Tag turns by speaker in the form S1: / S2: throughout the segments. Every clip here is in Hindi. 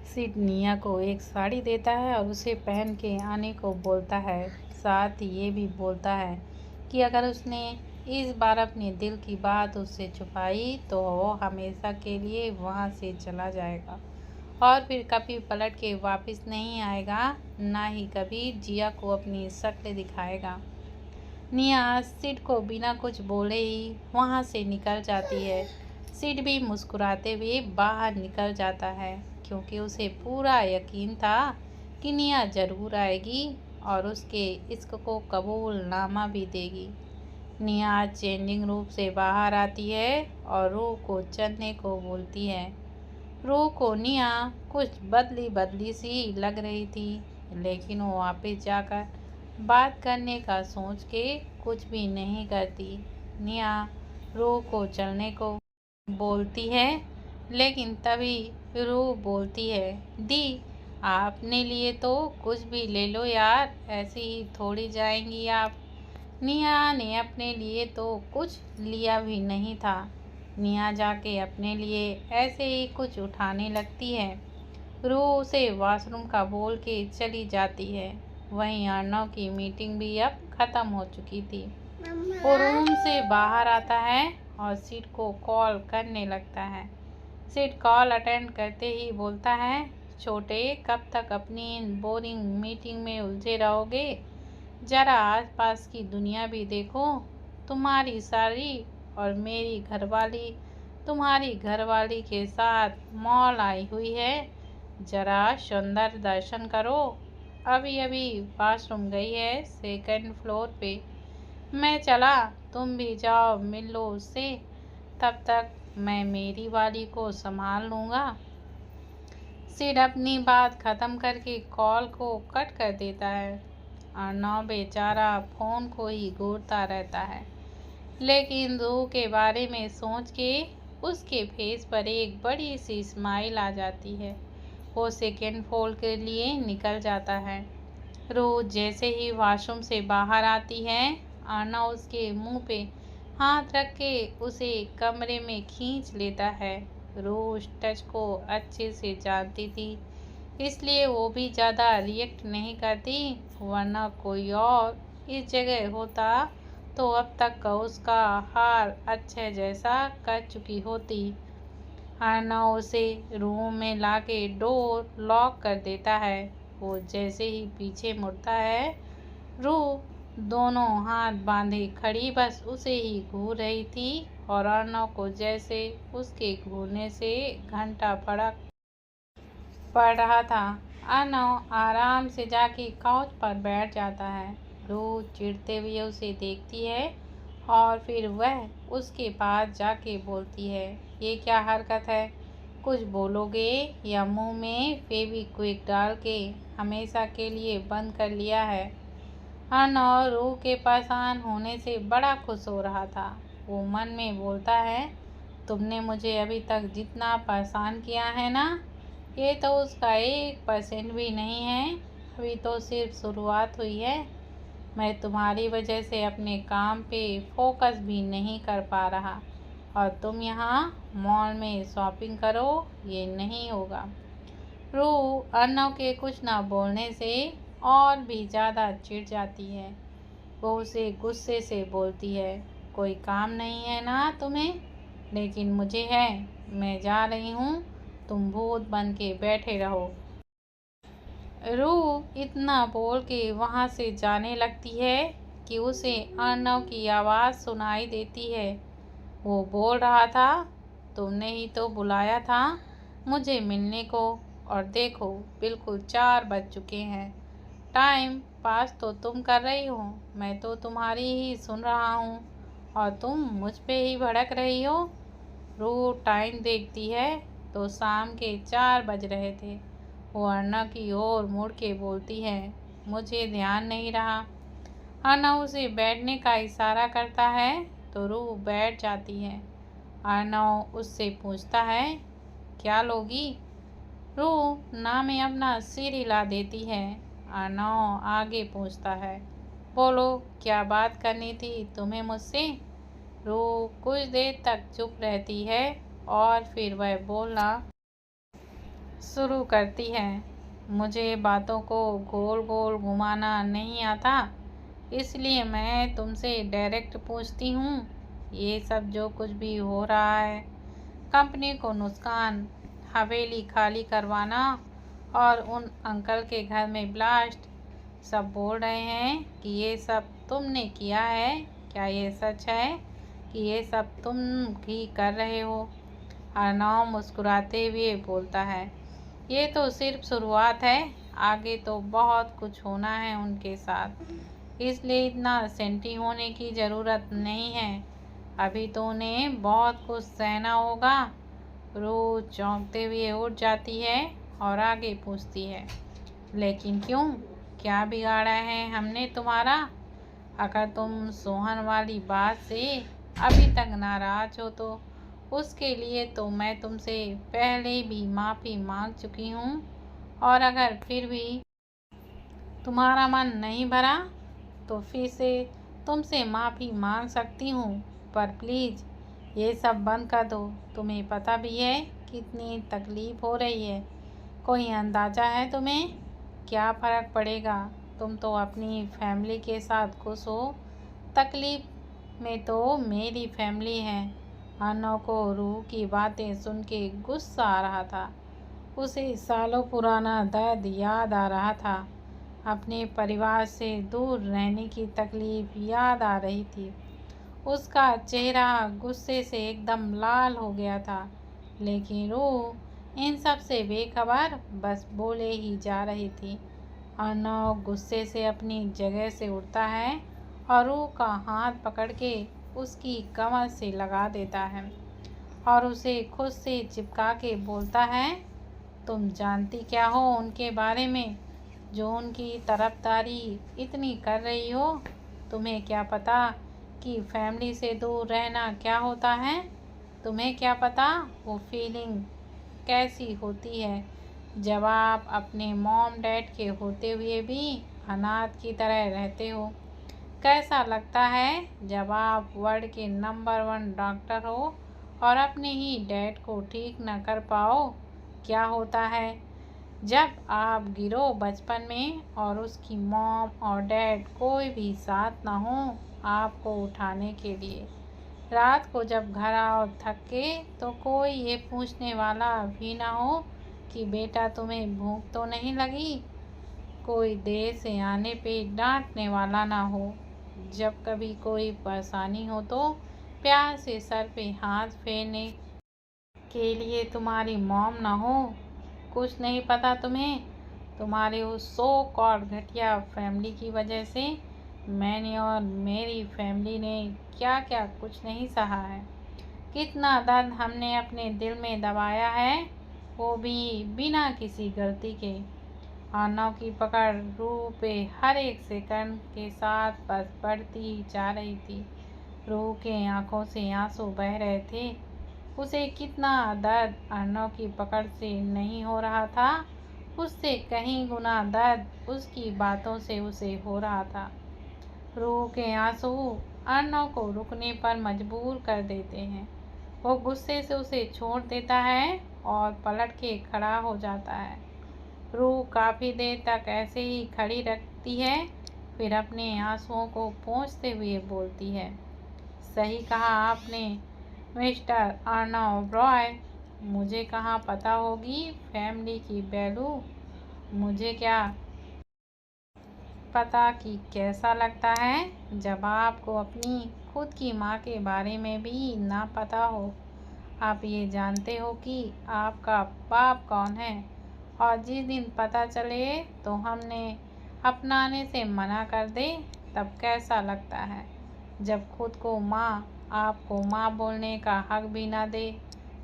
S1: सिड निया को एक साड़ी देता है और उसे पहन के आने को बोलता है। साथ ही ये भी बोलता है कि अगर उसने इस बार अपने दिल की बात उससे छुपाई तो वो हमेशा के लिए वहाँ से चला जाएगा और फिर कभी पलट के वापस नहीं आएगा, ना ही कभी जिया को अपनी शक्ल दिखाएगा। निया सिड को बिना कुछ बोले ही वहाँ से निकल जाती है। सिड भी मुस्कुराते हुए बाहर निकल जाता है क्योंकि उसे पूरा यकीन था कि निया जरूर आएगी और उसके इश्क को कबूलनामा भी देगी। निया चेंजिंग रूम से बाहर आती है और रूह को चलने को बोलती है। रूह को निया कुछ बदली बदली सी लग रही थी, लेकिन वो वापस जाकर बात करने का सोच के कुछ भी नहीं करती। निया रूह को चलने को बोलती है, लेकिन तभी रूह बोलती है, दी आपने लिए तो कुछ भी ले लो यार, ऐसे ही थोड़ी जाएंगी आप। निया ने अपने लिए तो कुछ लिया भी नहीं था। निया जाके अपने लिए ऐसे ही कुछ उठाने लगती है। रूह उसे वॉशरूम का बोल के चली जाती है। वहीं अर्णव की मीटिंग भी अब खत्म हो चुकी थी। वो रूम से बाहर आता है और सिड को कॉल करने लगता है। सिड कॉल अटेंड करते ही बोलता है, छोटे कब तक अपनी इन बोरिंग मीटिंग में उलझे रहोगे? जरा आसपास की दुनिया भी देखो। तुम्हारी सारी और मेरी घरवाली तुम्हारी घरवाली के साथ मॉल आई हुई है। जरा सौंदर्य दर्शन करो। अभी अभी वॉशरूम गई है सेकंड फ्लोर पे। मैं चला, तुम भी जाओ मिल लो उससे। तब तक मैं मेरी वाली को संभाल लूँगा। सिड अपनी बात ख़त्म करके कॉल को कट कर देता है। अर्णव बेचारा फ़ोन को ही घूरता रहता है, लेकिन रूह के बारे में सोच के उसके फेस पर एक बड़ी सी स्माइल आ जाती है। वो सेकेंड फ्लोर के लिए निकल जाता है। रूह जैसे ही वॉशरूम से बाहर आती है, अर्णव उसके मुंह पे हाथ रख के उसे कमरे में खींच लेता है। रूह उस टच को अच्छे से जानती थी, इसलिए वो भी ज़्यादा रिएक्ट नहीं करती, वरना कोई और इस जगह होता तो अब तक का उसका हाल अच्छे जैसा कर चुकी होती। अर्णव उसे रूम में लाके डोर लॉक कर देता है। वो जैसे ही पीछे मुड़ता है, रूह दोनों हाथ बांधे खड़ी बस उसे ही घूर रही थी और अर्णव को जैसे उसके घूरने से घंटा फड़क पड़ रहा था। अर्णव आराम से जाके काउच पर बैठ जाता है। रूह चिढ़ते हुए उसे देखती है और फिर वह उसके पास जाके बोलती है, ये क्या हरकत है? कुछ बोलोगे या मुंह में फेविक्विक डाल के हमेशा के लिए बंद कर लिया है? अर्णव रूह के परेशान होने से बड़ा खुश हो रहा था। वो मन में बोलता है, तुमने मुझे अभी तक जितना परेशान किया है ना, ये तो उसका 1% भी नहीं है। अभी तो सिर्फ शुरुआत हुई है। मैं तुम्हारी वजह से अपने काम पे फोकस भी नहीं कर पा रहा और तुम यहाँ मॉल में शॉपिंग करो, ये नहीं होगा। रूह अर्णव के कुछ ना बोलने से और भी ज़्यादा चिढ़ जाती है। वो उसे गुस्से से बोलती है, कोई काम नहीं है ना तुम्हें? लेकिन मुझे है। मैं जा रही हूँ, तुम भूत बन के बैठे रहो। रूह इतना बोल के वहाँ से जाने लगती है कि उसे अर्णव की आवाज़ सुनाई देती है। वो बोल रहा था, तुमने ही तो बुलाया था मुझे मिलने को, और देखो बिल्कुल 4 बज चुके हैं। टाइम पास तो तुम कर रही हो, मैं तो तुम्हारी ही सुन रहा हूँ और तुम मुझ पे ही भड़क रही हो। रूह टाइम देखती है तो शाम के 4 बज रहे थे। वो अर्णव की ओर मुड़ के बोलती है, मुझे ध्यान नहीं रहा। अर्णव उसे बैठने का इशारा करता है तो रूह बैठ जाती है। अर्णव उससे पूछता है, क्या लोगी? रूह ना में अपना सिर हिला देती है। अर्णव आगे पूछता है, बोलो क्या बात करनी थी तुम्हें मुझसे? रूह कुछ देर तक चुप रहती है और फिर वह बोलना शुरू करती है। मुझे बातों को गोल गोल घुमाना नहीं आता, इसलिए मैं तुमसे डायरेक्ट पूछती हूँ। ये सब जो कुछ भी हो रहा है, कंपनी को नुकसान, हवेली खाली करवाना और उन अंकल के घर में ब्लास्ट, सब बोल रहे हैं कि ये सब तुमने किया है। क्या ये सच है कि ये सब तुम ही कर रहे हो? अर्नव मुस्कुराते हुए बोलता है, ये तो सिर्फ शुरुआत है, आगे तो बहुत कुछ होना है उनके साथ, इसलिए इतना सेंटी होने की ज़रूरत नहीं है। अभी तो उन्हें बहुत कुछ सहना होगा। रोज चौंकते हुए उठ जाती है और आगे पूछती है, लेकिन क्यों? क्या बिगाड़ा है हमने तुम्हारा? अगर तुम सोहन वाली बात से अभी तक नाराज हो तो उसके लिए तो मैं तुमसे पहले भी माफ़ी मांग चुकी हूँ, और अगर फिर भी तुम्हारा मन नहीं भरा तो फिर से तुमसे माफ़ी मांग सकती हूँ, पर प्लीज़ ये सब बंद कर दो। तुम्हें पता भी है कितनी तकलीफ़ हो रही है। कोई अंदाज़ा है तुम्हें? क्या फ़र्क पड़ेगा? तुम तो अपनी फैमिली के साथ खुश हो, तकलीफ़ में तो मेरी फैमिली है। अर्नव को रूह की बातें सुन के गुस्सा आ रहा था। उसे सालों पुराना दर्द याद आ रहा था। अपने परिवार से दूर रहने की तकलीफ़ याद आ रही थी। उसका चेहरा गुस्से से एकदम लाल हो गया था, लेकिन रूह इन सब से बेखबर बस बोले ही जा रही थी। अर्नव गुस्से से अपनी जगह से उठता है और रूह का हाथ पकड़ के उसकी कमर से लगा देता है और उसे खुद से चिपका के बोलता है, तुम जानती क्या हो उनके बारे में, जो उनकी तरफदारी इतनी कर रही हो? तुम्हें क्या पता कि फैमिली से दूर रहना क्या होता है? तुम्हें क्या पता वो फीलिंग कैसी होती है जब आप अपने मॉम डैड के होते हुए भी अनाथ की तरह रहते हो? कैसा लगता है जब आप वर्ल्ड के नंबर 1 डॉक्टर हो और अपने ही डैड को ठीक न कर पाओ? क्या होता है जब आप गिरो बचपन में और उसकी मॉम और डैड कोई भी साथ ना हो आपको उठाने के लिए? रात को जब घर आओ थक के तो कोई ये पूछने वाला भी ना हो कि बेटा तुम्हें भूख तो नहीं लगी? कोई देर से आने पे डांटने वाला ना हो? जब कभी कोई परेशानी हो तो प्यार से सर पे हाथ फेरने के लिए तुम्हारी मॉम ना हो? कुछ नहीं पता तुम्हें? तुम्हारे उस सो कॉल्ड घटिया फैमिली की वजह से मैंने और मेरी फैमिली ने क्या क्या कुछ नहीं सहा है। कितना दर्द हमने अपने दिल में दबाया है, वो भी बिना किसी गलती के। अर्नव की पकड़ रूह पे हर एक सेकंड के साथ बस बढ़ती ही जा रही थी। रूह के आंखों से आंसू बह रहे थे। उसे कितना दर्द अर्नव की पकड़ से नहीं हो रहा था, उससे कहीं गुना दर्द उसकी बातों से उसे हो रहा था। रूह के आंसू अर्नव को रुकने पर मजबूर कर देते हैं। वो गुस्से से उसे छोड़ देता है और पलट के खड़ा हो जाता है। रूह काफ़ी देर तक ऐसे ही खड़ी रखती है, फिर अपने आंसुओं को पोंछते हुए बोलती है, सही कहा आपने मिस्टर अर्नव रॉय। मुझे कहाँ पता होगी फैमिली की वैल्यू? मुझे क्या पता कि कैसा लगता है जब आपको अपनी खुद की माँ के बारे में भी ना पता हो। आप ये जानते हो कि आपका बाप कौन है, और जिस दिन पता चले तो हमने अपनाने से मना कर दे, तब कैसा लगता है जब खुद को माँ आपको माँ बोलने का हक भी ना दे?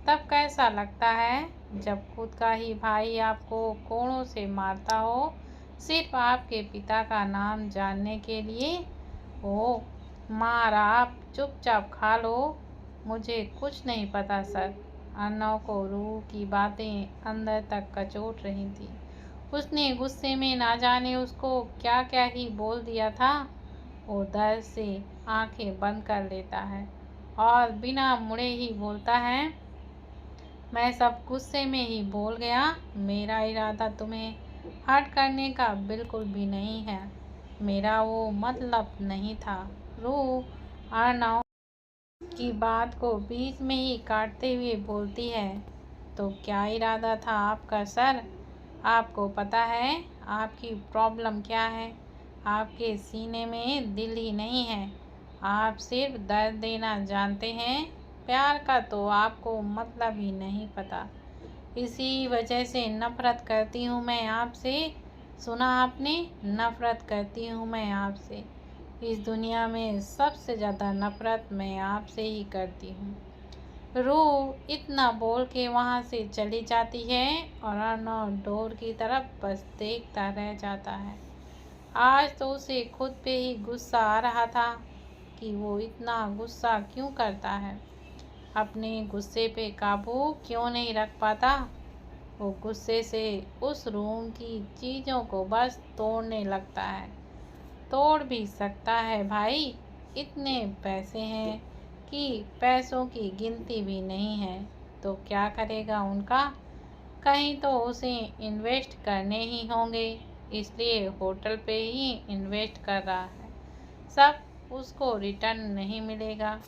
S1: तब कैसा लगता है जब खुद का ही भाई आपको कोड़ों से मारता हो सिर्फ आपके पिता का नाम जानने के लिए? ओ मार, आप चुपचाप खा लो, मुझे कुछ नहीं पता सर। अर्नव को रूह की बातें अंदर तक कचोट रही थी। उसने गुस्से में ना जाने उसको क्या क्या ही बोल दिया था। वो दर्द से आंखें बंद कर लेता है और बिना मुड़े ही बोलता है, मैं सब गुस्से में ही बोल गया, मेरा इरादा तुम्हें हर्ट करने का बिल्कुल भी नहीं है। मेरा वो मतलब नहीं था। रूह अर्नव की बात को बीच में ही काटते हुए बोलती है, तो क्या इरादा था आपका सर? आपको पता है आपकी प्रॉब्लम क्या है? आपके सीने में दिल ही नहीं है। आप सिर्फ दर्द देना जानते हैं। प्यार का तो आपको मतलब ही नहीं पता। इसी वजह से नफरत करती हूँ मैं आपसे। सुना आपने? नफरत करती हूँ मैं आपसे। इस दुनिया में सबसे ज़्यादा नफरत मैं आपसे ही करती हूँ। रूह इतना बोल के वहाँ से चली जाती है और अर्नव डोर की तरफ बस देखता रह जाता है। आज तो उसे खुद पे ही गुस्सा आ रहा था कि वो इतना गुस्सा क्यों करता है, अपने गुस्से पे काबू क्यों नहीं रख पाता। वो गुस्से से उस रूम की चीज़ों को बस तोड़ने लगता है। तोड़ भी सकता है भाई, इतने पैसे हैं कि पैसों की गिनती भी नहीं है। तो क्या करेगा उनका? कहीं तो उसे इन्वेस्ट करने ही होंगे, इसलिए होटल पे ही इन्वेस्ट कर रहा है। सब उसको रिटर्न नहीं मिलेगा।